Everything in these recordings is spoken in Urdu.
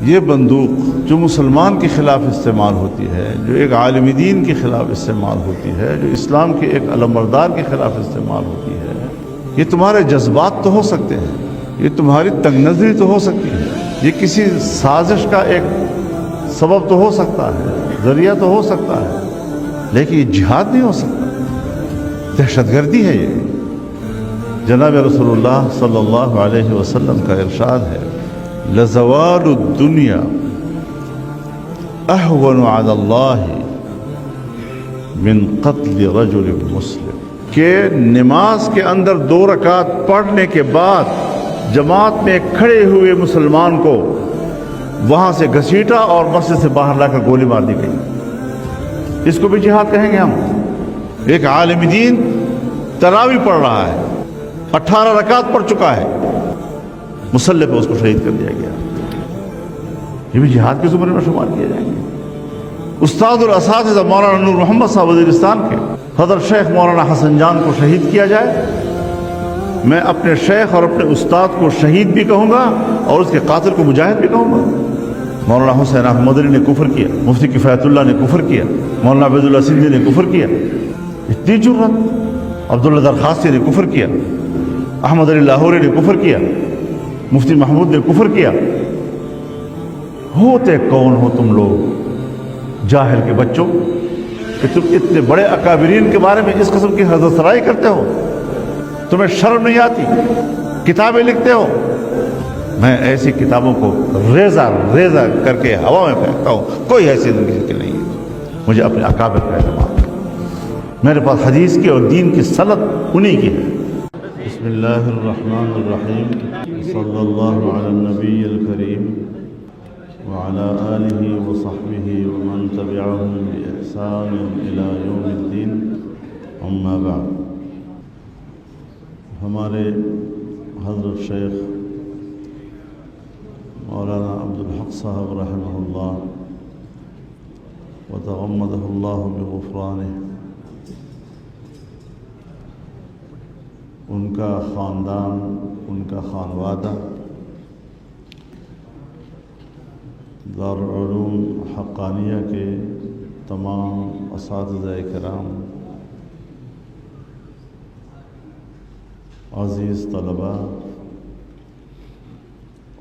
یہ بندوق جو مسلمان کے خلاف استعمال ہوتی ہے، جو ایک عالم دین کے خلاف استعمال ہوتی ہے، جو اسلام کے ایک علمبردار کے خلاف استعمال ہوتی ہے، یہ تمہارے جذبات تو ہو سکتے ہیں، یہ تمہاری تنگ نظری تو ہو سکتی ہے، یہ کسی سازش کا ایک سبب تو ہو سکتا ہے، ذریعہ تو ہو سکتا ہے، لیکن یہ جہاد نہیں ہو سکتا، دہشت گردی ہے یہ۔ جناب رسول اللہ صلی اللہ علیہ وسلم کا ارشاد ہے، لزوال الدنیا اہون علی اللہ من قتل رجل مسلم، کہ نماز کے اندر 2 رکعت پڑھنے کے بعد جماعت میں کھڑے ہوئے مسلمان کو وہاں سے گھسیٹا اور مسجد سے باہر لا کر گولی مار دی گئی، اس کو بھی جہاد کہیں گے ہم؟ ایک عالم دین تراویح پڑھ رہا ہے، 18 رکعت پڑھ چکا ہے، مسلح پہ اس کو شہید کر دیا گیا، یہ بھی جہاد کے زمرے میں شمار کیے جائیں گے۔ استاد الاساتذہ مولانا نور محمد صاحب وزیرستان کے حضرت شیخ مولانا حسن جان کو شہید کیا جائے، میں اپنے شیخ اور اپنے استاد کو شہید بھی کہوں گا اور اس کے قاتل کو مجاہد بھی کہوں گا۔ مولانا حسین احمد مدنی نے کفر کیا، مفتی کفایت اللہ نے کفر کیا، مولانا عبید اللہ سندھی نے کفر کیا، اتنی جرأت، عبداللہ درخواستی نے کفر کیا، احمد علی لاہوری نے کفر کیا، مفتی محمود نے کفر کیا۔ ہوتے کون ہو تم لوگ جاہل کے بچوں کہ تم اتنے بڑے اکابرین کے بارے میں اس قسم کی حضرت سرائی کرتے ہو؟ تمہیں شرم نہیں آتی؟ کتابیں لکھتے ہو، میں ایسی کتابوں کو ریزہ ریزہ کر کے ہوا میں پھینکتا ہوں، کوئی ایسی زندگی کی نہیں ہے، مجھے اپنے اکابر کا اعتماد ہے، میرے پاس حدیث کی اور دین کی سند انہی کی ہے۔ بسم اللہ الرحمن الرحیم، صلی اللہ علی النبی الکریم وعلی آلہ وصحبہ ومن تبعہم بإحسان الی یوم الدین، اما بعد۔ ہمارے حضرت شیخ مولانا عبدالحق صاحب رحمہ اللہ وتغمدہ اللہ بغفرانہ، ان کا خاندان، ان کا خانوادہ دارالعلوم حقانیہ کے تمام اساتذہ کرام، عزیز طلباء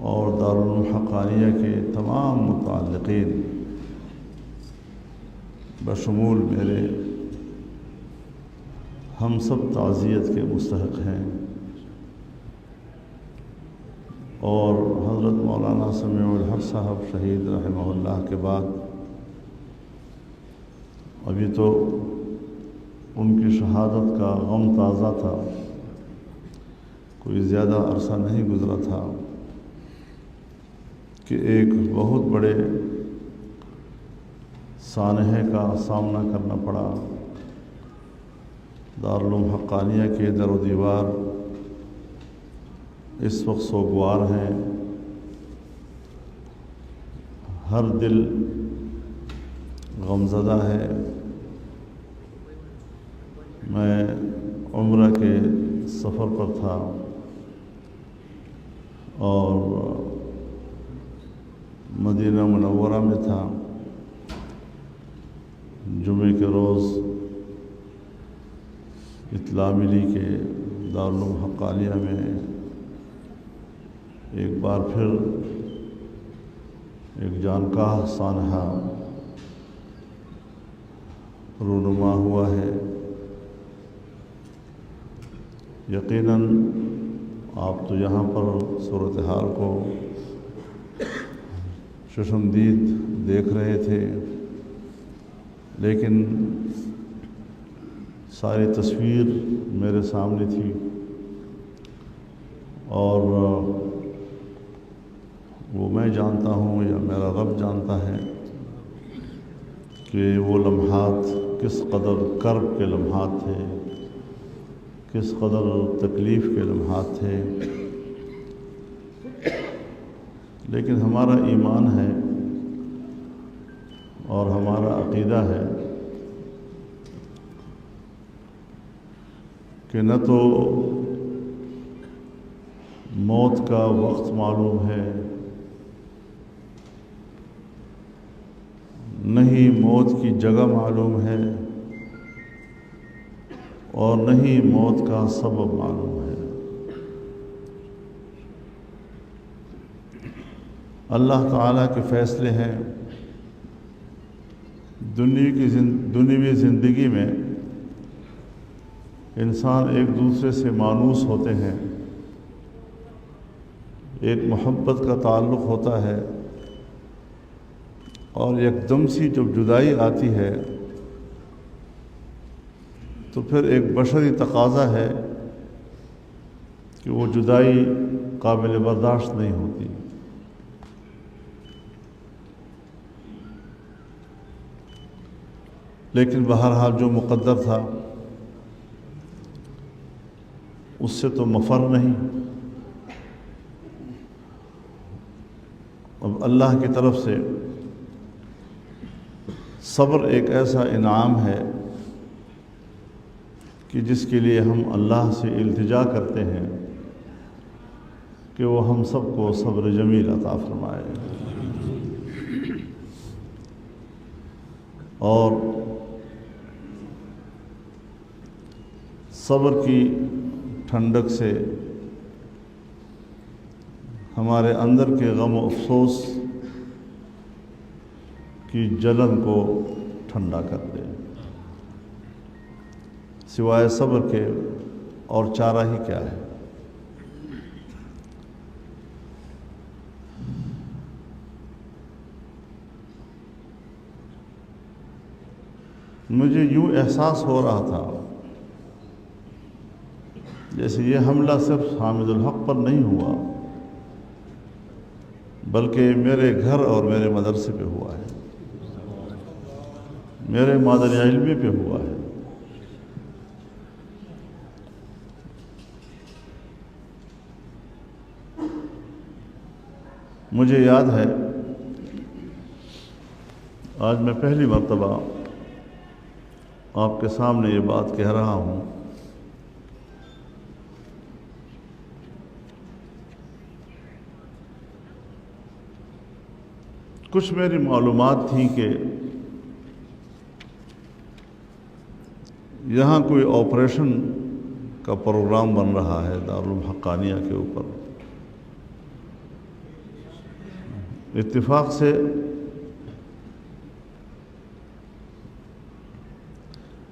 اور دارالعلوم حقانیہ کے تمام متعلقین بشمول میرے، ہم سب تعزیت کے مستحق ہیں، اور حضرت مولانا سمیع الحق صاحب شہید رحمہ اللہ کے بعد ابھی تو ان کی شہادت کا غم تازہ تھا، کوئی زیادہ عرصہ نہیں گزرا تھا کہ ایک بہت بڑے سانحے کا سامنا کرنا پڑا۔ دارالعلوم حقانیہ کے در و دیوار اس وقت سوگوار ہیں، ہر دل غمزدہ ہے۔ میں عمرہ کے سفر پر تھا اور مدینہ منورہ میں تھا، جمعے کے روز اطلاع ملی کہ دارالعلوم حقانیہ میں ایک بار پھر ایک جانکاہ سانحہ رونما ہوا ہے۔ یقیناً آپ تو یہاں پر صورتحال کو چشمدید دیکھ رہے تھے، لیکن ساری تصویر میرے سامنے تھی، اور وہ میں جانتا ہوں یا میرا رب جانتا ہے کہ وہ لمحات کس قدر کرب کے لمحات تھے، کس قدر تکلیف کے لمحات تھے، لیکن ہمارا ایمان ہے اور ہمارا عقیدہ ہے کہ نہ تو موت کا وقت معلوم ہے موت کی جگہ معلوم ہے اور نہ ہی موت کا سبب معلوم ہے۔ اللہ تعالیٰ کے فیصلے ہیں۔ دنیوی زندگی میں انسان ایک دوسرے سے مانوس ہوتے ہیں، ایک محبت کا تعلق ہوتا ہے، اور یکدم سی جب جدائی آتی ہے تو پھر ایک بشری تقاضا ہے کہ وہ جدائی قابل برداشت نہیں ہوتی۔ لیکن بہرحال جو مقدر تھا اس سے تو مفر نہیں۔ اب اللہ کی طرف سے صبر ایک ایسا انعام ہے کہ جس کے لیے ہم اللہ سے التجا کرتے ہیں کہ وہ ہم سب کو صبر جمیل عطا فرمائے، اور صبر کی ٹھنڈک سے ہمارے اندر کے غم و افسوس کی جلن کو ٹھنڈا کر دے۔ سوائے صبر کے اور چارہ ہی کیا ہے؟ مجھے یوں احساس ہو رہا تھا جیسے یہ حملہ صرف حامد الحق پر نہیں ہوا بلکہ میرے گھر اور میرے مدرسے پہ ہوا ہے، میرے مادر علمی پہ ہوا ہے۔ مجھے یاد ہے آج میں پہلی مرتبہ آپ کے سامنے یہ بات کہہ رہا ہوں۔ کچھ میری معلومات تھیں کہ یہاں کوئی آپریشن کا پروگرام بن رہا ہے دارالعلوم حقانیہ کے اوپر۔ اتفاق سے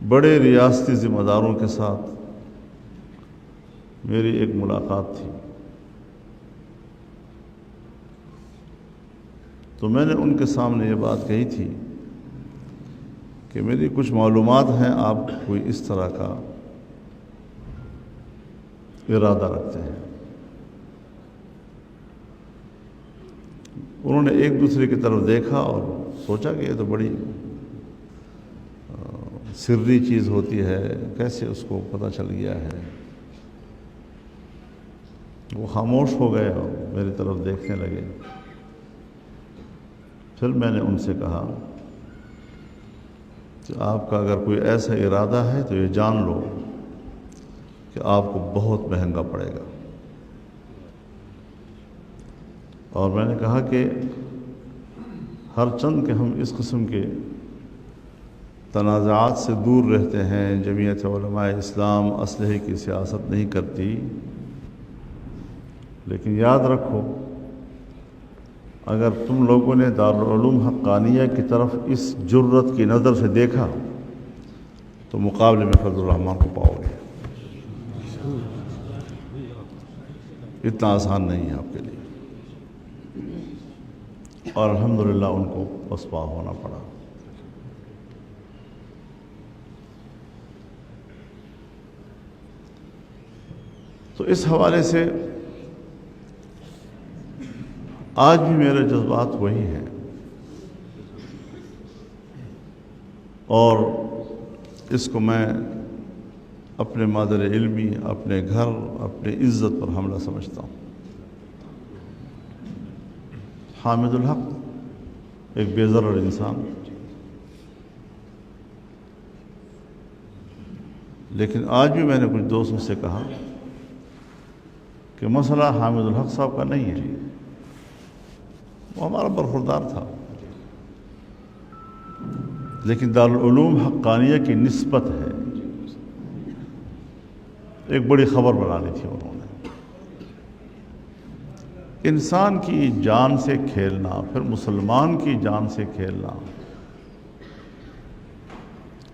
بڑے ریاستی ذمہ داروں کے ساتھ میری ایک ملاقات تھی، تو میں نے ان کے سامنے یہ بات کہی تھی کہ میری کچھ معلومات ہیں، آپ کوئی اس طرح کا ارادہ رکھتے ہیں۔ انہوں نے ایک دوسرے کی طرف دیکھا اور سوچا کہ یہ تو بڑی سری چیز ہوتی ہے، کیسے اس کو پتہ چل گیا ہے۔ وہ خاموش ہو گئے اور میری طرف دیکھنے لگے۔ پھر میں نے ان سے کہا کہ آپ کا اگر کوئی ایسا ارادہ ہے تو یہ جان لو کہ آپ کو بہت مہنگا پڑے گا۔ اور میں نے کہا کہ ہر چند کہ ہم اس قسم کے تنازعات سے دور رہتے ہیں، جمعیت علماء اسلام اسلحے کی سیاست نہیں کرتی، لیکن یاد رکھو اگر تم لوگوں نے دارالعلوم حقانیہ کی طرف اس جرت کی نظر سے دیکھا تو مقابلے میں فضل الرحمان کو پاؤ گے۔ اتنا آسان نہیں ہے آپ کے لیے، اور الحمدللہ ان کو پسپا ہونا پڑا۔ تو اس حوالے سے آج بھی میرے جذبات وہی ہیں، اور اس کو میں اپنے مادر علمی، اپنے گھر، اپنے عزت پر حملہ سمجھتا ہوں۔ حامد الحق ایک بے ضرر انسان، لیکن آج بھی میں نے کچھ دوستوں سے کہا کہ مسئلہ حامد الحق صاحب کا نہیں ہے، وہ ہمارا برخوردار تھا، لیکن دارالعلوم حقانیہ کی نسبت ہے، ایک بڑی خبر بنا لی تھی انہوں نے۔ انسان کی جان سے کھیلنا، پھر مسلمان کی جان سے کھیلنا،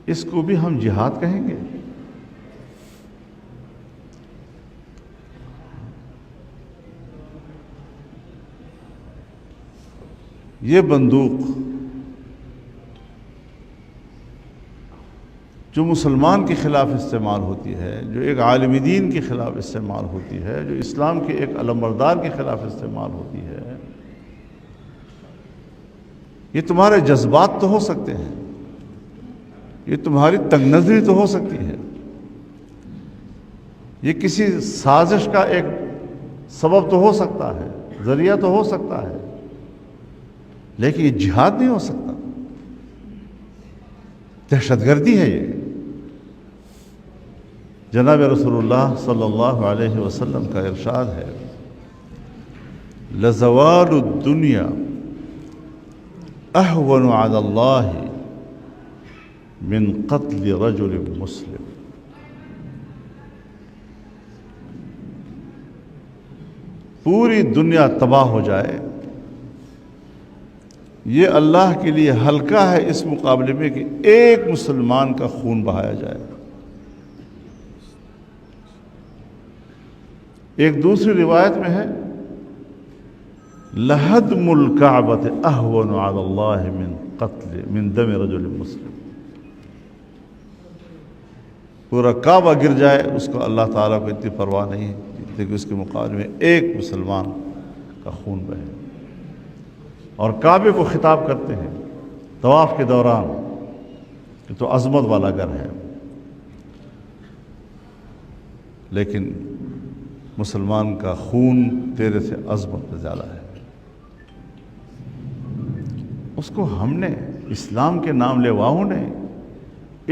اس کو بھی ہم جہاد کہیں گے؟ یہ بندوق جو مسلمان کے خلاف استعمال ہوتی ہے، جو ایک عالم دین کے خلاف استعمال ہوتی ہے، جو اسلام کے ایک علمبردار کے خلاف استعمال ہوتی ہے، یہ تمہارے جذبات تو ہو سکتے ہیں، یہ تمہاری تنگ نظری تو ہو سکتی ہے، یہ کسی سازش کا ایک سبب تو ہو سکتا ہے، ذریعہ تو ہو سکتا ہے، لیکن یہ جہاد نہیں ہو سکتا، دہشت گردی ہے یہ۔ جناب رسول اللہ صلی اللہ علیہ وسلم کا ارشاد ہے، لزوال الدنیا اہون علی اللہ من قتل رجل مسلم۔ پوری دنیا تباہ ہو جائے، یہ اللہ کے لیے ہلکا ہے اس مقابلے میں کہ ایک مسلمان کا خون بہایا جائے۔ ایک دوسری روایت میں ہے، لہدم الکعبۃ اہون علی اللہ من دم رجل مسلم۔ پورا کعبہ گر جائے، اس کو اللہ تعالیٰ کو اتنی پرواہ نہیں ہے کہ اس کے مقابلے میں ایک مسلمان کا خون بہے۔ اور کعبے کو خطاب کرتے ہیں طواف کے دوران کہ تو عظمت والا گھر ہے، لیکن مسلمان کا خون تیرے سے عظمت زیادہ ہے۔ اس کو ہم نے، اسلام کے نام لیواؤں نے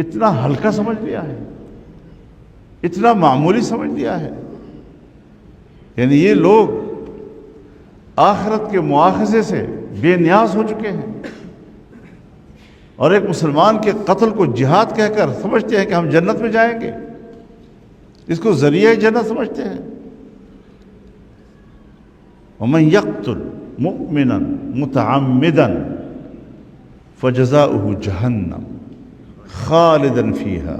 اتنا ہلکا سمجھ لیا ہے، اتنا معمولی سمجھ لیا ہے۔ یعنی یہ لوگ آخرت کے مواخذے سے بے نیاز ہو چکے ہیں، اور ایک مسلمان کے قتل کو جہاد کہہ کر سمجھتے ہیں کہ ہم جنت میں جائیں گے، اس کو ذریعہ جنت سمجھتے ہیں۔ وَمَن يَقْتُلْ مُؤْمِنًا مُتَعَمِّدًا فَجَزَاؤُهُ جَهَنَّمُ خَالِدًا فِيهَا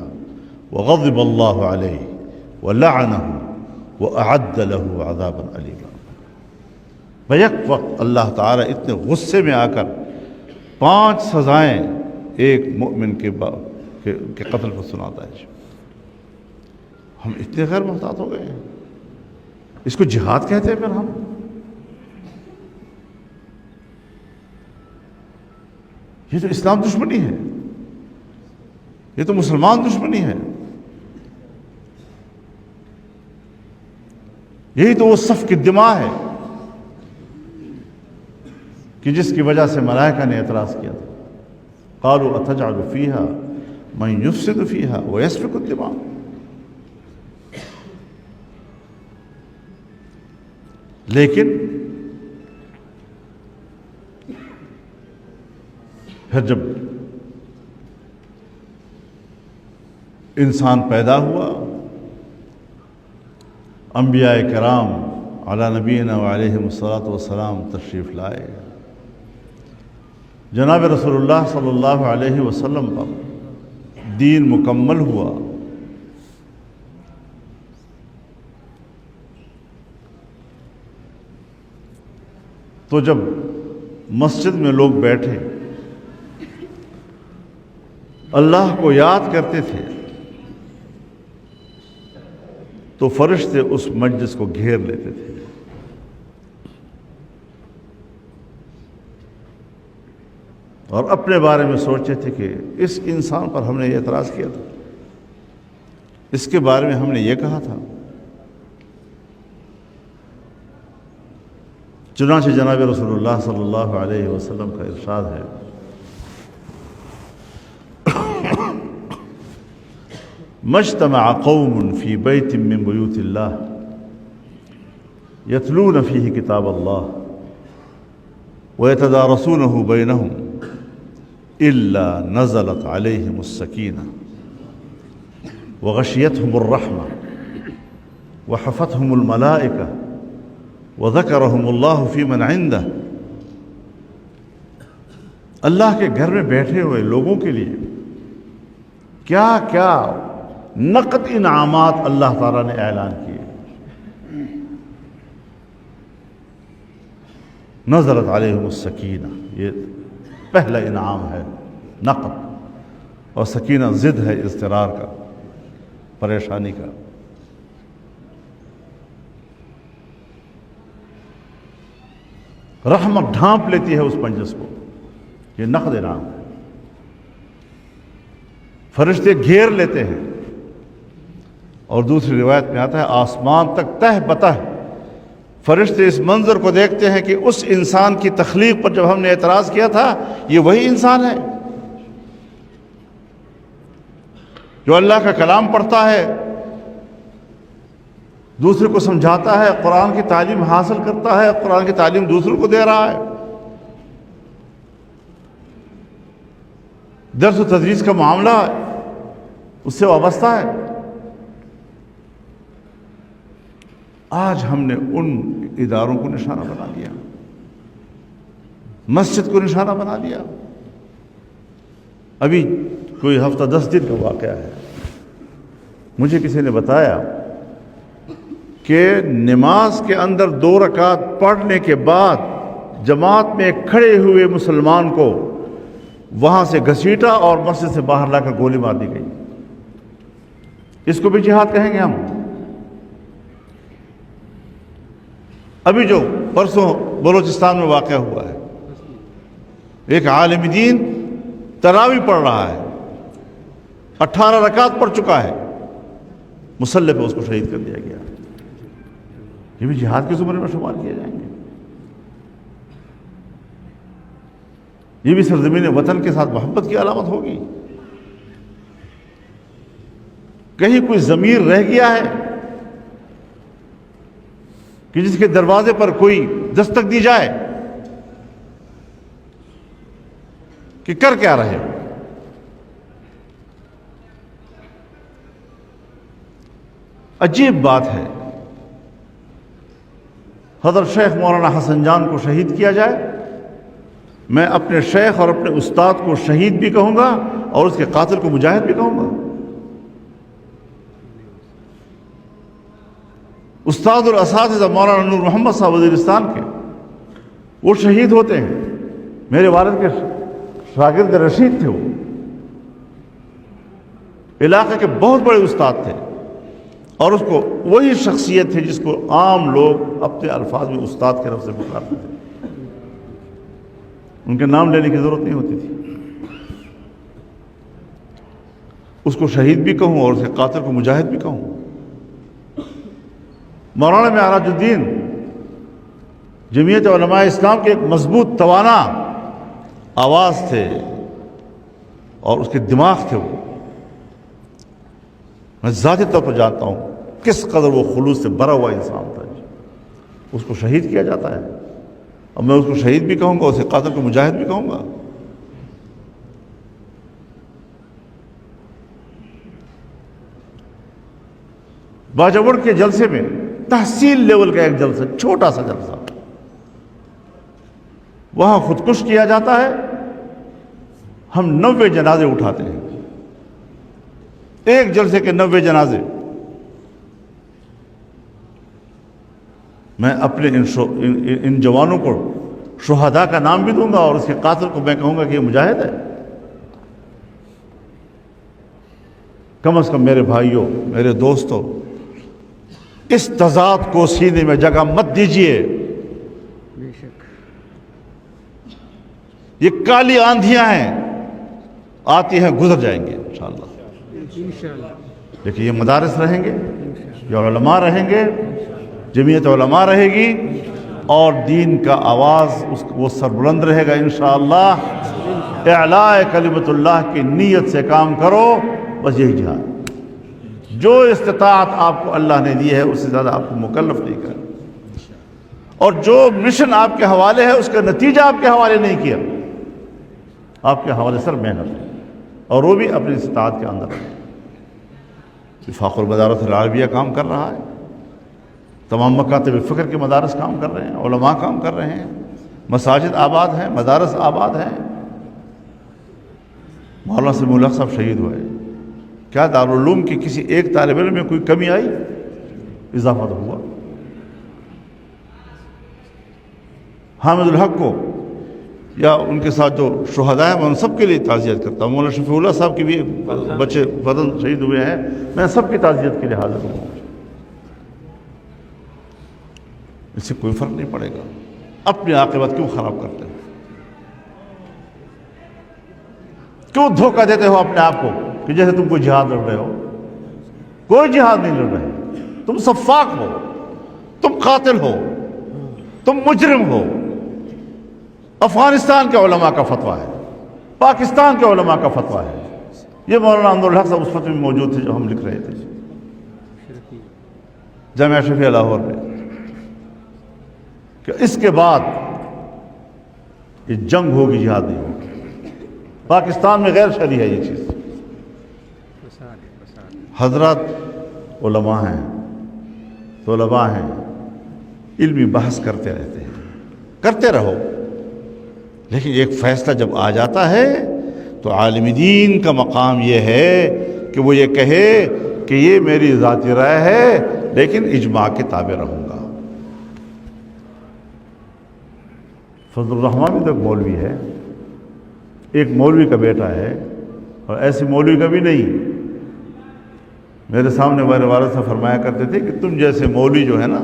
وَغَضِبَ اللَّهُ عَلَيْهِ وَلَعَنَهُ وَأَعَدَّ لَهُ عَذَابًا أَلِيمًا۔ بیک وقت اللہ تعالیٰ اتنے غصے میں آ کر 5 سزائیں ایک مومن کے قتل کو سناتا ہے۔ ہم اتنے غیر محتاط ہو گئے ہیں، اس کو جہاد کہتے ہیں۔ پھر ہم یہ تو اسلام دشمنی ہے، یہ تو مسلمان دشمنی ہے، یہی تو وہ سفک الدماء ہے کہ جس کی وجہ سے ملائکہ نے اعتراض کیا تھا، قالوا اتجعل فیہا من یفسد فیہا ویسفک الدماء۔ لیکن پھر جب انسان پیدا ہوا، انبیاء کرام علی نبینا وعلیہم الصلاۃ والسلام تشریف لائے، جناب رسول اللہ صلی اللہ علیہ وسلم پر دین مکمل ہوا۔ تو جب مسجد میں لوگ بیٹھے اللہ کو یاد کرتے تھے تو فرشتے اس مجلس کو گھیر لیتے تھے، اور اپنے بارے میں سوچتے تھے کہ اس انسان پر ہم نے یہ اعتراض کیا تھا، اس کے بارے میں ہم نے یہ کہا تھا۔ چنانچہ جناب رسول اللہ صلی اللہ علیہ وسلم کا ارشاد ہے، مجتمع قوم فی بیت من بیوت اللہ یتلون فیہ کتاب اللہ ویتدارسونہ بینہم إلا نزلت عليهم السكينة وغشيتهم الرحمة وحفتهم الملائكة وذكرهم الله في من عنده. اللہ کے گھر میں بیٹھے ہوئے لوگوں کے لیے کیا کیا نقد انعامات اللہ تعالیٰ نے اعلان کیے. نزلت علیہم السکینہ، یہ پہلا انعام ہے نقد، اور سکینہ ضد ہے اضطرار کا، پریشانی کا. رحمت ڈھانپ لیتی ہے اس مجلس کو، یہ نقد انعام ہے. فرشتے گھیر لیتے ہیں، اور دوسری روایت میں آتا ہے آسمان تک تہ بتہ فرشتے اس منظر کو دیکھتے ہیں کہ اس انسان کی تخلیق پر جب ہم نے اعتراض کیا تھا یہ وہی انسان ہے جو اللہ کا کلام پڑھتا ہے، دوسرے کو سمجھاتا ہے، قرآن کی تعلیم حاصل کرتا ہے، قرآن کی تعلیم دوسروں کو دے رہا ہے، درس و تدریس کا معاملہ اس سے وابستہ ہے. آج ہم نے ان اداروں کو نشانہ بنا لیا، مسجد کو نشانہ بنا لیا. ابھی کوئی ہفتہ 10 دن کا واقعہ ہے، مجھے کسی نے بتایا کہ نماز کے اندر 2 رکعت پڑھنے کے بعد جماعت میں کھڑے ہوئے مسلمان کو وہاں سے گھسیٹا اور مسجد سے باہر لا کر گولی مار دی گئی. اس کو بھی جہاد کہیں گے ہم؟ ابھی جو پرسوں بلوچستان میں واقعہ ہوا ہے، ایک عالم دین تراویح پڑھ رہا ہے، 18 رکعت پڑھ چکا ہے، مسلح پہ اس کو شہید کر دیا گیا. یہ بھی جہاد کے زمرے میں شمار کیے جائیں گے. یہ بھی سرزمین وطن کے ساتھ محبت کی علامت ہوگی. کہیں کوئی ضمیر رہ گیا ہے کہ جس کے دروازے پر کوئی دستک دی جائے کہ کر کیا رہے ہو؟ عجیب بات ہے، حضرت شیخ مولانا حسن جان کو شہید کیا جائے. میں اپنے شیخ اور اپنے استاد کو شہید بھی کہوں گا اور اس کے قاتل کو مجاہد بھی کہوں گا. استاد الاساتذہ مولانا نور محمد صاحب وزیرستان کے، وہ شہید ہوتے ہیں. میرے والد کے شاگرد رشید تھے، وہ علاقے کے بہت بڑے استاد تھے، اور اس کو وہی شخصیت تھی جس کو عام لوگ اپنے الفاظ میں استاد کے لفظ سے پکارتے تھے. ان کے نام لینے کی ضرورت نہیں ہوتی تھی. اس کو شہید بھی کہوں اور اس کے قاتل کو مجاہد بھی کہوں. مولانا معراج الدین جمعیت علماء اسلام کے ایک مضبوط توانا آواز تھے اور اس کے دماغ تھے. وہ میں ذاتی طور پر جانتا ہوں کس قدر وہ خلوص سے بھرا ہوا انسان تھا. اس کو شہید کیا جاتا ہے، اور میں اس کو شہید بھی کہوں گا، اسے قاتل کو مجاہد بھی کہوں گا. باجوڑ کے جلسے میں تحصیل لیول کا ایک جلسہ، چھوٹا سا جلسہ، وہاں خودکش کیا جاتا ہے. ہم 90 جنازے اٹھاتے ہیں، ایک جلسے کے 90 جنازے. میں اپنے ان جوانوں کو شہداء کا نام بھی دوں گا اور اس کے قاتل کو میں کہوں گا کہ یہ مجاہد ہے. کم از کم میرے بھائیوں، میرے دوستوں، اس تضاد کو سینے میں جگہ مت دیجیے. یہ کالی آندھیاں ہیں، آتی ہیں گزر جائیں گے انشاءاللہ. لیکن یہ مدارس رہیں گے، یہ علماء رہیں گے، جمعیت علماء رہے گی، اور دین کا آواز وہ سربلند رہے گا انشاءاللہ. اعلاء کلمت اللہ کی نیت سے کام کرو، بس یہی جہاد. جو استطاعت آپ کو اللہ نے دی ہے اس سے زیادہ آپ کو مکلف نہیں کر، اور جو مشن آپ کے حوالے ہے اس کا نتیجہ آپ کے حوالے نہیں کیا. آپ کے حوالے سر محنت ہے، اور وہ بھی اپنی استطاعت کے اندر ہے۔ وفاق المدارس العربیہ کام کر رہا ہے، تمام مکاتب فکر کے مدارس کام کر رہے ہیں، علماء کام کر رہے ہیں، مساجد آباد ہیں، مدارس آباد ہیں۔ مولانا سمیع الحق صاحب شہید ہوئے، کیا دارالعلوم کی کسی ایک طالب علم میں کوئی کمی آئی؟ اضافہ تو ہوا۔ حامد الحق کو یا ان کے ساتھ جو شہداء ہیں میں ان سب کے لیے تعزیت کرتا ہوں۔ مولانا شفیع اللہ صاحب کے بھی بچے وطن شہید ہوئے ہیں، میں سب کی تعزیت کے لیے حاضر ہوں۔ اس سے کوئی فرق نہیں پڑے گا۔ اپنی عاقبت کیوں خراب کرتے ہو؟ کیوں دھوکہ دیتے ہو اپنے آپ کو کہ جیسے تم کوئی جہاد لڑ رہے ہو؟ کوئی جہاد نہیں لڑ رہے، تم سفاک ہو، تم قاتل ہو، تم مجرم ہو۔ افغانستان کے علماء کا فتویٰ ہے، پاکستان کے علماء کا فتویٰ ہے۔ یہ مولانا عبدالحق صاحب اس فتوے میں موجود تھے جو ہم لکھ رہے تھے جامعہ اشرفیہ لاہور میں، کہ اس کے بعد یہ جنگ ہوگی، جہاد نہیں ہوگی۔ پاکستان میں غیر شرعی ہے یہ چیز۔ حضرات علماء ہیں، طلباء ہیں، علمی بحث کرتے رہتے ہیں، کرتے رہو، لیکن ایک فیصلہ جب آ جاتا ہے تو عالم دین کا مقام یہ ہے کہ وہ یہ کہے کہ یہ میری ذاتی رائے ہے لیکن اجماع کے تابع رہوں گا۔ فضل الرحمن بھی تو ایک مولوی ہے، ایک مولوی کا بیٹا ہے، اور ایسے مولوی کا بھی نہیں۔ میرے سامنے میرے والد صاحب فرمایا کرتے تھے کہ تم جیسے مولوی جو ہے نا،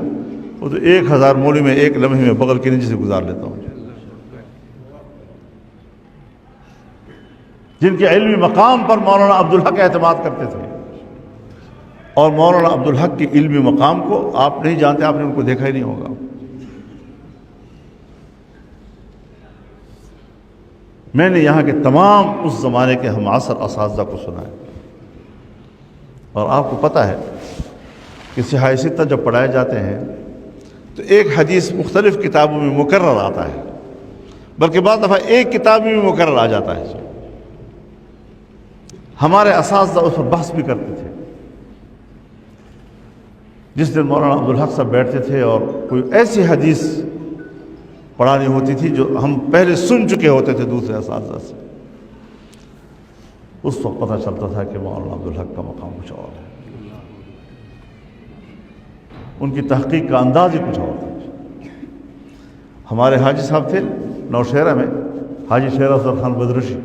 وہ تو 1000 مولوی میں ایک لمحے میں بغل کے نیچے سے گزار لیتا ہوں، جن کے علمی مقام پر مولانا عبدالحق اعتماد کرتے تھے۔ اور مولانا عبدالحق کے علمی مقام کو آپ نہیں جانتے، آپ نے ان کو دیکھا ہی نہیں ہوگا۔ میں نے یہاں کے تمام اس زمانے کے ہم عصر اساتذہ کو سنا ہے، اور آپ کو پتہ ہے کہ صحاح ستہ جب پڑھائے جاتے ہیں تو ایک حدیث مختلف کتابوں میں مکرر آتا ہے، بلکہ بعض دفعہ ایک کتاب میں بھی مکرر آ جاتا ہے۔ ہمارے اساتذہ اس پر بحث بھی کرتے تھے۔ جس دن مولانا عبدالحق صاحب بیٹھتے تھے اور کوئی ایسی حدیث پڑھانی ہوتی تھی جو ہم پہلے سن چکے ہوتے تھے دوسرے اساتذہ سے، اس وقت پتہ چلتا تھا کہ مولانا عبدالحق کا مقام کچھ اور ہے، ان کی تحقیق کا انداز ہی کچھ اور تھا۔ ہمارے حاجی صاحب تھے نوشہرہ میں، حاجی شیر افضل خان بدرشی،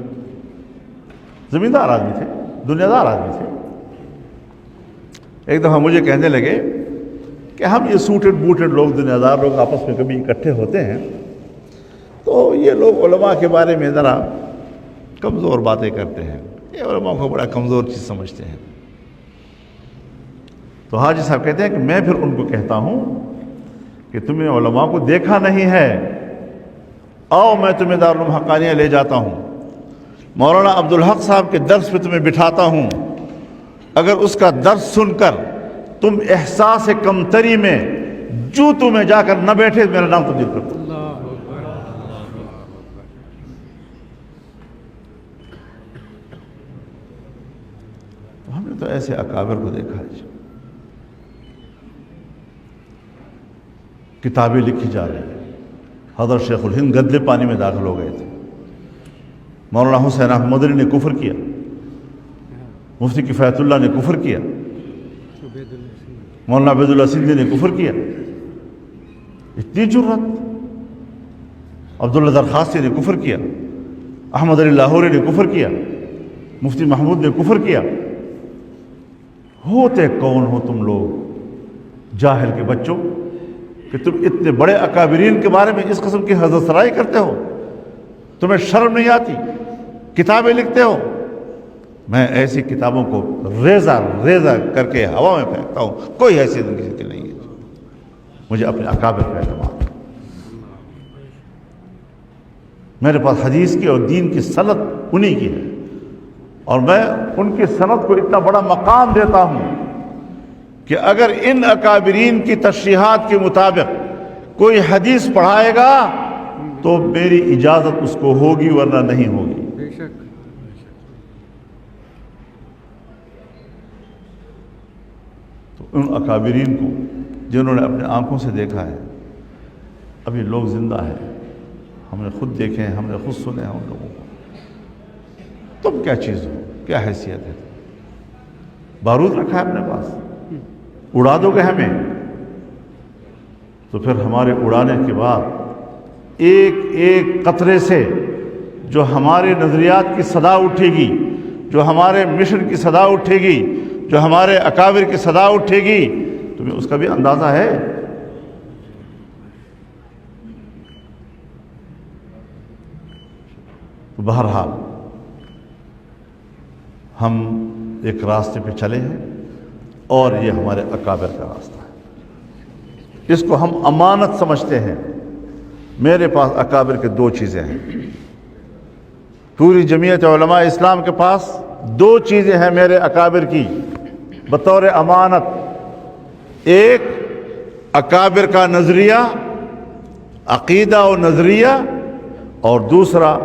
زمیندار آدمی تھے، دنیا دار آدمی تھے۔ ایک دفعہ مجھے کہنے لگے کہ ہم یہ سوٹڈ بوٹڈ لوگ، دنیا دار لوگ آپس میں کبھی اکٹھے ہوتے ہیں تو یہ لوگ علماء کے بارے میں ذرا کمزور باتیں کرتے ہیں، یہ علماء کو بڑا کمزور چیز سمجھتے ہیں۔ تو حاجی صاحب کہتے ہیں کہ میں پھر ان کو کہتا ہوں کہ تم نے علماء کو دیکھا نہیں ہے، آؤ میں تمہیں دارالعلوم حقانیہ لے جاتا ہوں، مولانا عبدالحق صاحب کے درس پہ تمہیں بٹھاتا ہوں، اگر اس کا درس سن کر تم احساس کمتری میں جوتوں میں جا کر نہ بیٹھے، میرا نام تبدیل کر دو۔ تو ہم نے تو ایسے اکابر کو دیکھا ہے، کتابیں لکھی جا رہی ہیں۔ حضرت شیخ الہند گدلے پانی میں داخل ہو گئے تھے، مولانا حسین احمد مدنی نے کفر کیا، مفتی کفایت اللہ نے کفر کیا، مولانا عبید اللہ سندھی نے کفر کیا۔ اتنی جرت! عبداللہ درخواستی نے کفر کیا، احمد علی لاہوری نے کفر کیا، مفتی محمود نے کفر کیا۔ ہوتے کون ہو تم لوگ جاہل کے بچوں کہ تم اتنے بڑے اکابرین کے بارے میں اس قسم کی حضرت سرائی کرتے ہو؟ تمہیں شرم نہیں آتی؟ کتابیں لکھتے ہو۔ میں ایسی کتابوں کو ریزہ ریزہ کر کے ہوا میں پھینکتا ہوں، کوئی ایسی زندگی کی نہیں ہے۔ مجھے اپنے اکابر کا اعتماد ہے، میرے پاس حدیث کی اور دین کی سند انہی کی ہے، اور میں ان کی سند کو اتنا بڑا مقام دیتا ہوں کہ اگر ان اکابرین کی تشریحات کے مطابق کوئی حدیث پڑھائے گا تو میری اجازت اس کو ہوگی ورنہ نہیں ہوگی۔ بے شک۔ تو ان اکابرین کو جنہوں نے اپنے آنکھوں سے دیکھا ہے، ابھی لوگ زندہ ہیں، ہم نے خود دیکھے ہیں، ہم نے خود سنے ہیں ان لوگوں کو، تم کیا چیز ہو، کیا حیثیت ہے؟ بارود رکھا ہے اپنے پاس، اڑا دو گے ہمیں؟ تو پھر ہمارے اڑانے کے بعد ایک ایک قطرے سے جو ہمارے نظریات کی صدا اٹھے گی، جو ہمارے مشن کی صدا اٹھے گی، جو ہمارے اکابر کی صدا اٹھے گی، تمہیں اس کا بھی اندازہ ہے؟ تو بہرحال ہم ایک راستے پہ چلے ہیں اور یہ ہمارے اکابر کا راستہ ہے، اس کو ہم امانت سمجھتے ہیں۔ میرے پاس اکابر کے دو چیزیں ہیں، پوری جمعیت علماء اسلام کے پاس دو چیزیں ہیں میرے اکابر کی بطور امانت۔ ایک اکابر کا نظریہ، عقیدہ و نظریہ، اور دوسرا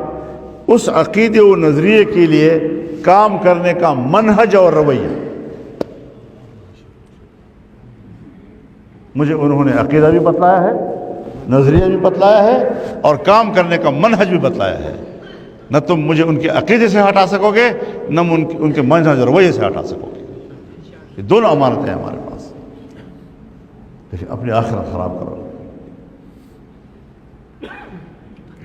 اس عقیدے و نظریے کے لیے کام کرنے کا منہج اور رویہ۔ مجھے انہوں نے عقیدہ بھی بتلایا ہے، نظریہ بھی بتلایا ہے، اور کام کرنے کا منہج بھی بتلایا ہے۔ نہ تم مجھے ان کے عقیدے سے ہٹا سکو گے، نہ ان کے منہج اور رویے سے ہٹا سکو گے۔ یہ دونوں امانتیں ہیں ہمارے پاس، لیکن اپنی آخرت خراب کرو۔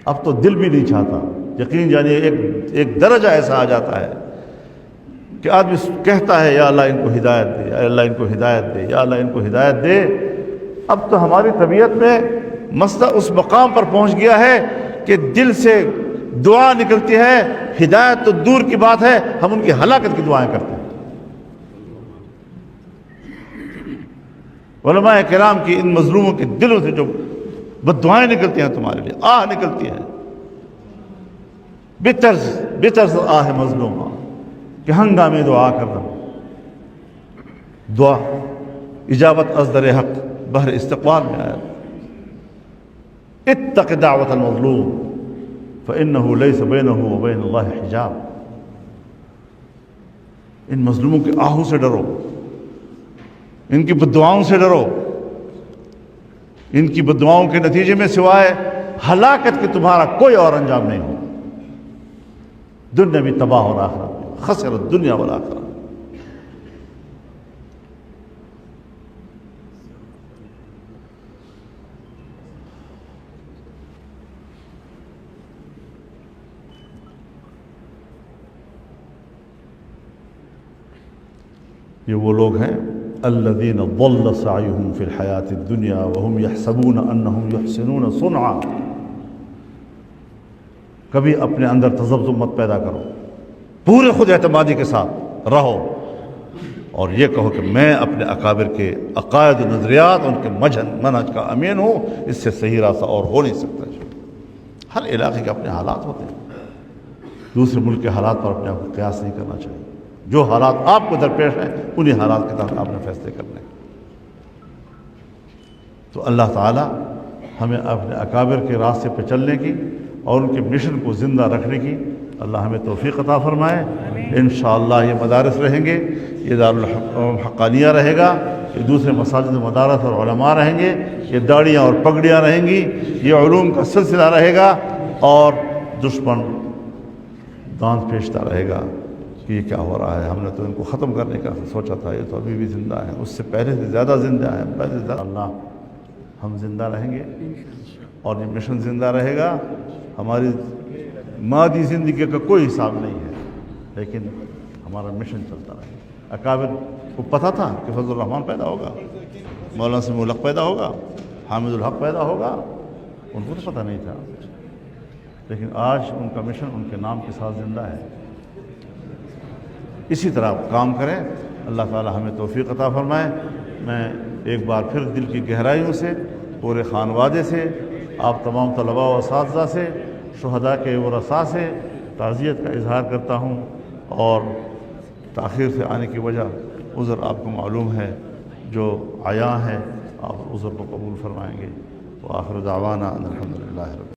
اب تو دل بھی نہیں چاہتا، یقین جانیے ایک درجہ ایسا آ جاتا ہے کہ آدمی کہتا ہے یا اللہ ان کو ہدایت دے، یا اللہ ان کو ہدایت دے، یا اللہ ان کو ہدایت دے۔ اب تو ہماری طبیعت میں مسئلہ اس مقام پر پہنچ گیا ہے کہ دل سے دعا نکلتی ہے، ہدایت تو دور کی بات ہے، ہم ان کی ہلاکت کی دعائیں کرتے ہیں۔ علماء کرام کی ان مظلوموں کے دلوں سے جو بددعائیں نکلتی ہیں تمہارے لیے، آہ نکلتی ہے، بطرز آہ مظلومہ، کہ ہنگامی دعا کر رہا ہوں۔ دعا اجابت از در حق بہر استقبال میں آیا، اتق دعوت المظلوم فإنه ليس بينه وبين الله حجاب۔ ان مظلوموں کے آہوں سے ڈرو، ان کی بددعاؤں سے ڈرو، ان کی بددعاؤں کے نتیجے میں سوائے ہلاکت کے تمہارا کوئی اور انجام نہیں ہو۔ دنیا بھی تباہ اور آخرت بھی، خسر الدنیا والآخرہ۔ یہ وہ لوگ ہیں الذین ضل سعیہم فی الحیاۃ الدنیا وہم یحسبون انہم یحسنون صنعا۔ کبھی اپنے اندر تذبذب مت پیدا کرو، پورے خود اعتمادی کے ساتھ رہو، اور یہ کہو کہ میں اپنے اکابر کے عقائد و نظریات، ان کے منہج کا امین ہوں، اس سے صحیح راستہ اور ہو نہیں سکتا۔ ہر علاقے کے اپنے حالات ہوتے ہیں، دوسرے ملک کے حالات پر اپنے آپ کو قیاس نہیں کرنا چاہیے۔ جو حالات آپ کو درپیش ہیں انہی حالات کے تحت آپ نے فیصلے کرنے۔ تو اللہ تعالی ہمیں اپنے اکابر کے راستے پہ چلنے کی اور ان کے مشن کو زندہ رکھنے کی اللہ ہمیں توفیق عطا فرمائے۔ انشاءاللہ یہ مدارس رہیں گے، یہ دارالحقانیہ رہے گا، یہ دوسرے مساجد مدارس اور علماء رہیں گے، یہ داڑیاں اور پگڑیاں رہیں گی، یہ علوم کا سلسلہ رہے گا، اور دشمن دانت پیشتا رہے گا کہ یہ کیا ہو رہا ہے، ہم نے تو ان کو ختم کرنے کا سوچا تھا، یہ تو ابھی بھی زندہ ہے، اس سے پہلے سے زیادہ زندہ ہے، پہلے سے زیادہ۔ اللہ ہم زندہ رہیں گے اور یہ مشن زندہ رہے گا۔ ہماری مادی زندگی کا کوئی حساب نہیں ہے، لیکن ہمارا مشن چلتا رہے گا۔ اکابر کو پتہ تھا کہ فضل الرحمن پیدا ہوگا، مولانا سمیع الحق پیدا ہوگا، حامد الحق پیدا ہوگا، ان کو تو پتہ نہیں تھا، لیکن آج ان کا مشن ان کے نام کے ساتھ زندہ ہے۔ اسی طرح کام کریں، اللہ تعالی ہمیں توفیق عطا فرمائے۔ میں ایک بار پھر دل کی گہرائیوں سے، پورے خانوادے سے، آپ تمام طلباء و اساتذہ سے، شہداء کے ورثاء سے تعزیت کا اظہار کرتا ہوں، اور تاخیر سے آنے کی وجہ عذر آپ کو معلوم ہے، جو عیاں ہے آپ عذر کو قبول فرمائیں گے۔ وآخر دعوانا ان الحمد للہ رب